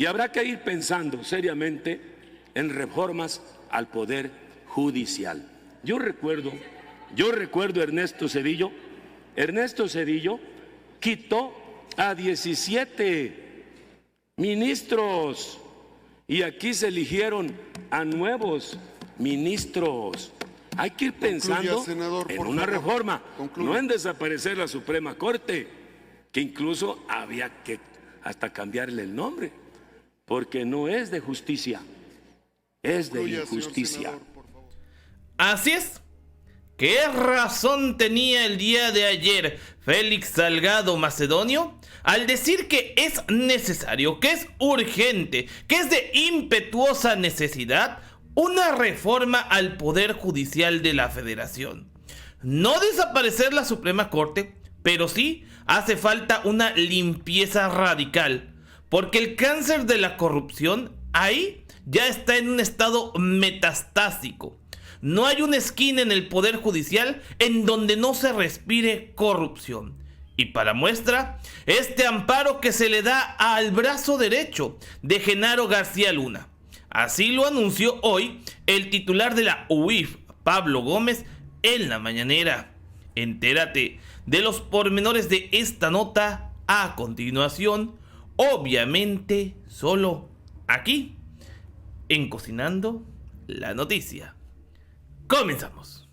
Y habrá que ir pensando seriamente en reformas al Poder Judicial. Yo recuerdo a Ernesto Zedillo. Ernesto Zedillo quitó a 17 ministros y aquí se eligieron a nuevos ministros. Hay que ir pensando Concluya, senador, en por una favor. reforma, Concluya. no en desaparecer la Suprema Corte, que incluso había que hasta cambiarle el nombre, porque no es de justicia, es de Concluya, señor injusticia. senador, por favor. Así es. ¿Qué razón tenía el día de ayer Félix Salgado Macedonio al decir que es necesario, que es urgente, que es de impetuosa necesidad una reforma al Poder Judicial de la Federación? No desaparecer la Suprema Corte, pero sí hace falta una limpieza radical, porque el cáncer de la corrupción ahí ya está en un estado metastásico. No hay una esquina en el Poder Judicial en donde no se respire corrupción. Y para muestra, este amparo que se le da al brazo derecho de Genaro García Luna. Así lo anunció hoy el titular de la UIF, Pablo Gómez, en la mañanera. Entérate de los pormenores de esta nota a continuación, obviamente solo aquí, en Cocinando la Noticia. Comenzamos.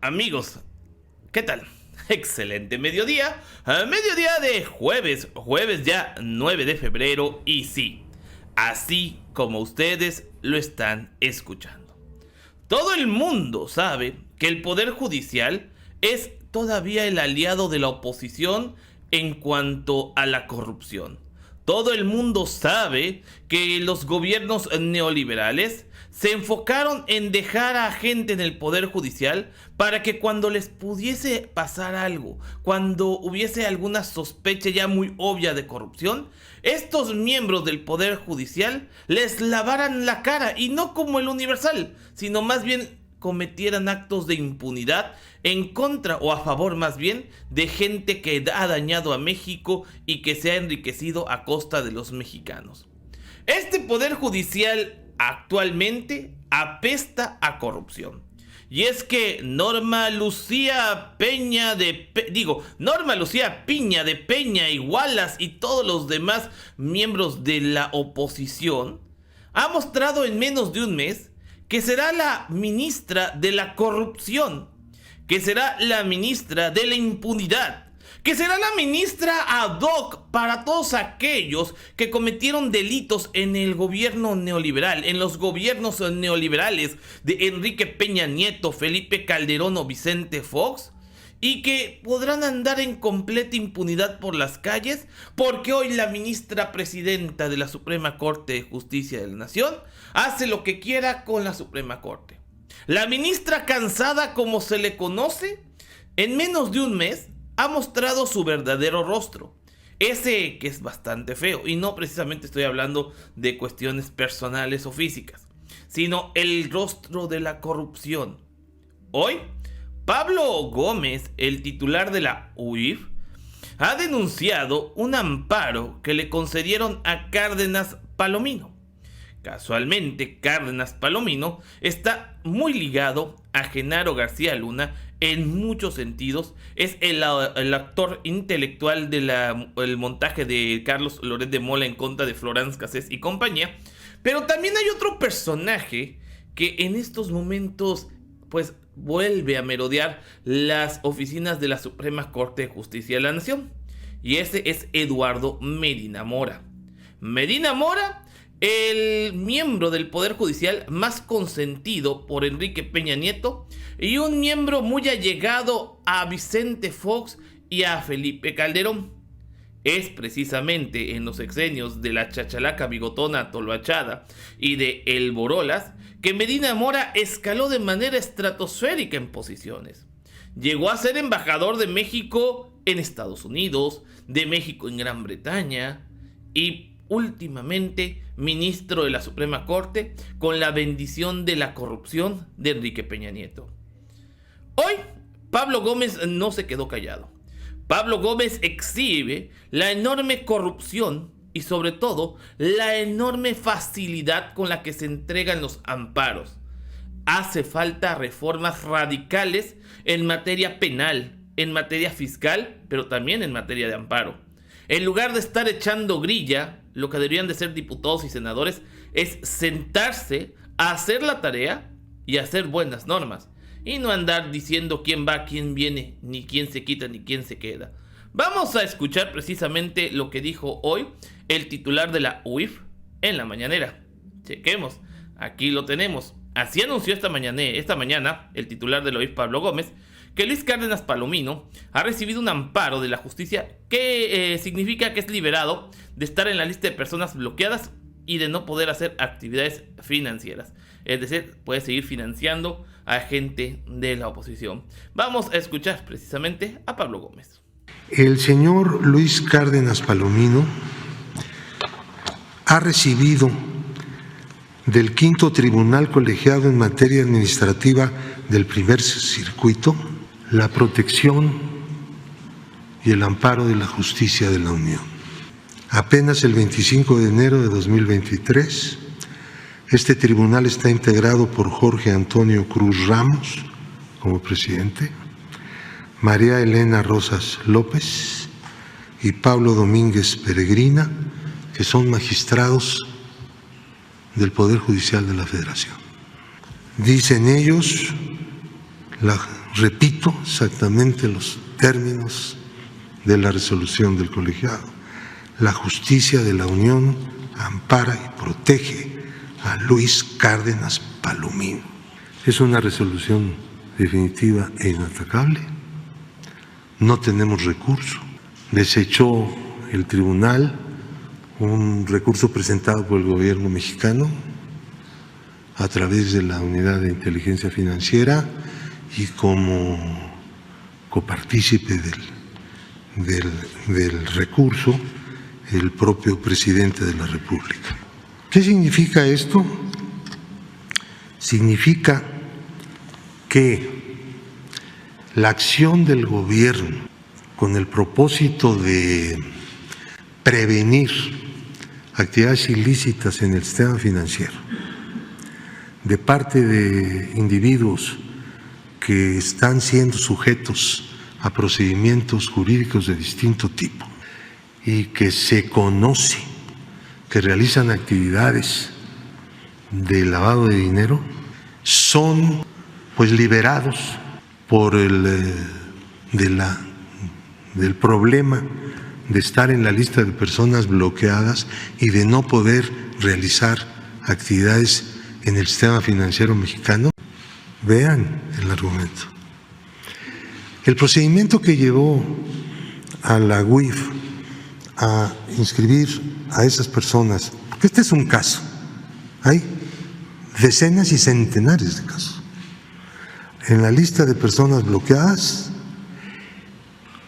Amigos, ¿qué tal? Excelente mediodía. Mediodía de jueves ya 9 de febrero. Y sí, así como ustedes lo están escuchando. Todo el mundo sabe que el Poder Judicial es todavía el aliado de la oposición en cuanto a la corrupción. Todo el mundo sabe que los gobiernos neoliberales se enfocaron en dejar a gente en el Poder Judicial para que cuando les pudiese pasar algo, cuando hubiese alguna sospecha ya muy obvia de corrupción, estos miembros del Poder Judicial les lavaran la cara, y no como el Universal, sino más bien cometieran actos de impunidad en contra, o a favor más bien, de gente que ha dañado a México y que se ha enriquecido a costa de los mexicanos. Este Poder Judicial actualmente apesta a corrupción. Y es que Norma Lucía Piña de Peña y Wallace y todos los demás miembros de la oposición ha mostrado en menos de un mes que será la ministra de la corrupción, que será la ministra de la impunidad, que será la ministra ad hoc para todos aquellos que cometieron delitos en el gobierno neoliberal, en los gobiernos neoliberales de Enrique Peña Nieto, Felipe Calderón o Vicente Fox, y que podrán andar en completa impunidad por las calles, porque hoy la ministra presidenta de la Suprema Corte de Justicia de la Nación hace lo que quiera con la Suprema Corte. La ministra cansada, como se le conoce, en menos de un mes ha mostrado su verdadero rostro. Ese que es bastante feo, y no precisamente estoy hablando de cuestiones personales o físicas, sino el rostro de la corrupción. Hoy, Pablo Gómez, el titular de la UIF, ha denunciado un amparo que le concedieron a Cárdenas Palomino. Casualmente, Cárdenas Palomino está muy ligado a Genaro García Luna en muchos sentidos. Es el actor intelectual del montaje de Carlos Loret de Mola en contra de Florence Cassés y compañía. Pero también hay otro personaje que en estos momentos pues vuelve a merodear las oficinas de la Suprema Corte de Justicia de la Nación. Y ese es Eduardo Medina Mora. Medina Mora, el miembro del Poder Judicial más consentido por Enrique Peña Nieto y un miembro muy allegado a Vicente Fox y a Felipe Calderón. Es precisamente en los sexenios de la chachalaca bigotona toloachada y de El Borolas que Medina Mora escaló de manera estratosférica en posiciones. Llegó a ser embajador de México en Estados Unidos, de México en Gran Bretaña y últimamente ministro de la Suprema Corte con la bendición de la corrupción de Enrique Peña Nieto. Hoy, Pablo Gómez no se quedó callado. Pablo Gómez exhibe la enorme corrupción y sobre todo la enorme facilidad con la que se entregan los amparos. Hace falta reformas radicales en materia penal, en materia fiscal, pero también en materia de amparo. En lugar de estar echando grilla, lo que deberían de ser diputados y senadores es sentarse a hacer la tarea y hacer buenas normas. Y no andar diciendo quién va, quién viene, ni quién se quita, ni quién se queda. Vamos a escuchar precisamente lo que dijo hoy el titular de la UIF en la mañanera. Chequemos, aquí lo tenemos. Así anunció esta mañana el titular de la UIF, Pablo Gómez, que Luis Cárdenas Palomino ha recibido un amparo de la justicia que significa que es liberado de estar en la lista de personas bloqueadas y de no poder hacer actividades financieras. Es decir, puede seguir financiando a gente de la oposición. Vamos a escuchar precisamente a Pablo Gómez. El señor Luis Cárdenas Palomino ha recibido del Quinto Tribunal Colegiado en Materia Administrativa del Primer Circuito la protección y el amparo de la justicia de la Unión. Apenas el 25 de enero de 2023, este tribunal está integrado por Jorge Antonio Cruz Ramos como presidente, María Elena Rosas López y Pablo Domínguez Peregrina, que son magistrados del Poder Judicial de la Federación. Dicen ellos, repito exactamente los términos de la resolución del colegiado: la justicia de la Unión ampara y protege a Luis Cárdenas Palomino. Es una resolución definitiva e inatacable. No tenemos recurso. Desechó el tribunal un recurso presentado por el gobierno mexicano a través de la Unidad de Inteligencia Financiera y como copartícipe del recurso el propio presidente de la República. ¿Qué significa esto? Significa que la acción del gobierno con el propósito de prevenir actividades ilícitas en el sistema financiero de parte de individuos que están siendo sujetos a procedimientos jurídicos de distinto tipo y que se conoce que realizan actividades de lavado de dinero, son pues liberados por del problema de estar en la lista de personas bloqueadas y de no poder realizar actividades en el sistema financiero mexicano. Vean el argumento. El procedimiento que llevó a la UIF a inscribir a esas personas, porque este es un caso, hay decenas y centenares de casos, en la lista de personas bloqueadas,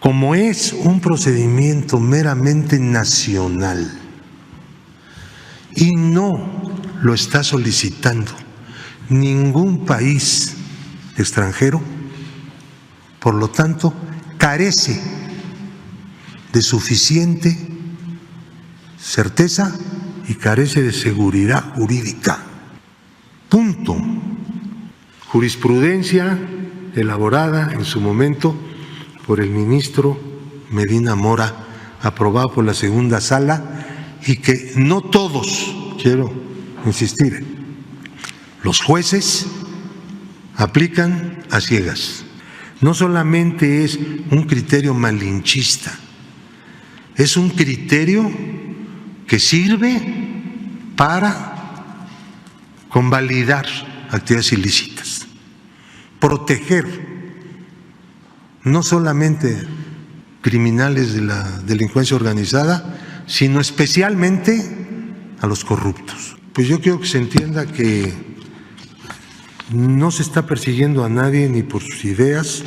como es un procedimiento meramente nacional y no lo está solicitando ningún país extranjero, por lo tanto, carece de suficiente certeza y carece de seguridad jurídica. Punto. Jurisprudencia elaborada en su momento por el ministro Medina Mora, aprobado por la segunda sala, y que no todos, quiero insistir, los jueces aplican a ciegas. No solamente es un criterio malinchista, es un criterio que sirve para convalidar actividades ilícitas, proteger no solamente criminales de la delincuencia organizada, sino especialmente a los corruptos. Pues yo quiero que se entienda que no se está persiguiendo a nadie ni por sus ideas,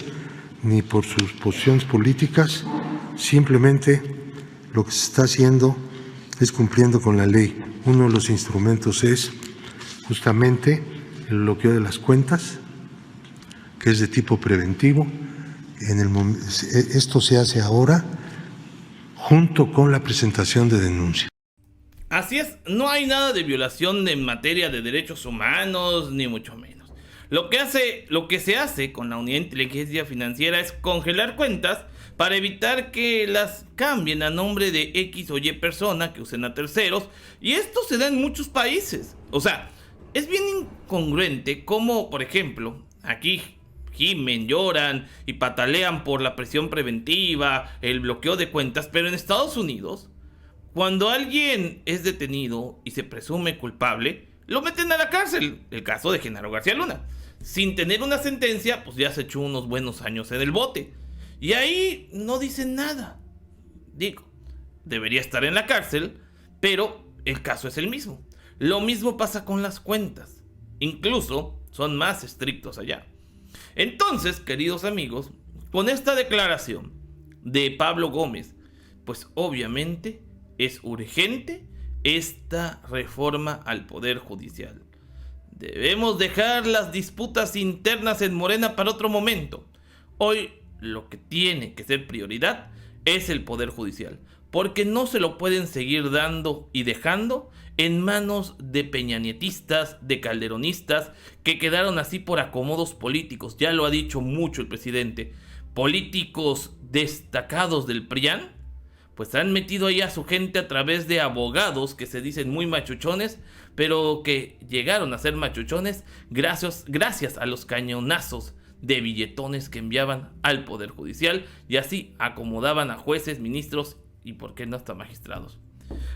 ni por sus posiciones políticas, simplemente lo que se está haciendo es cumpliendo con la ley. Uno de los instrumentos es justamente el bloqueo de las cuentas, que es de tipo preventivo. Esto se hace ahora junto con la presentación de denuncia. Así es, no hay nada de violación en materia de derechos humanos, ni mucho menos. Lo que se hace con la unidad de inteligencia financiera es congelar cuentas para evitar que las cambien a nombre de X o Y persona que usen a terceros, y esto se da en muchos países. O sea, es bien incongruente como, por ejemplo, aquí gimen, lloran y patalean por la prisión preventiva, el bloqueo de cuentas, pero en Estados Unidos, cuando alguien es detenido y se presume culpable, lo meten a la cárcel. El caso de Genaro García Luna. Sin tener una sentencia, pues ya se echó unos buenos años en el bote. Y ahí no dicen nada. Digo, debería estar en la cárcel, pero el caso es el mismo. Lo mismo pasa con las cuentas. Incluso son más estrictos allá. Entonces, queridos amigos, con esta declaración de Pablo Gómez, pues obviamente es urgente esta reforma al Poder Judicial. Debemos dejar las disputas internas en Morena para otro momento. Hoy lo que tiene que ser prioridad es el Poder Judicial, porque no se lo pueden seguir dando y dejando en manos de peñanietistas, de calderonistas, que quedaron así por acomodos políticos. Ya lo ha dicho mucho el presidente. Políticos destacados del PRIAN, pues han metido ahí a su gente a través de abogados que se dicen muy machuchones, pero que llegaron a ser machuchones gracias a los cañonazos de billetones que enviaban al Poder Judicial, y así acomodaban a jueces, ministros y por qué no hasta magistrados.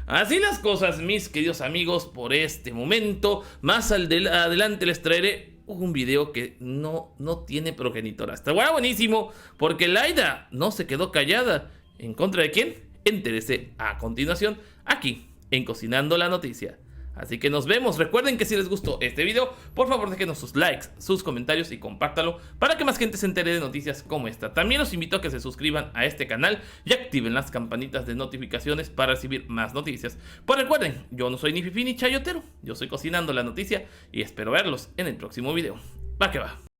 Así las cosas, mis queridos amigos, por este momento. Más adelante les traeré un video que no tiene progenitora. Está buenísimo, porque Laida no se quedó callada. ¿En contra de quién? Entérese a continuación aquí en Cocinando la Noticia. Así que nos vemos. Recuerden que si les gustó este video, por favor déjenos sus likes, sus comentarios y compártalo para que más gente se entere de noticias como esta. También los invito a que se suscriban a este canal y activen las campanitas de notificaciones para recibir más noticias. Pues recuerden, yo no soy ni fifí ni chayotero, yo soy Cocinando la Noticia y espero verlos en el próximo video. Va que va.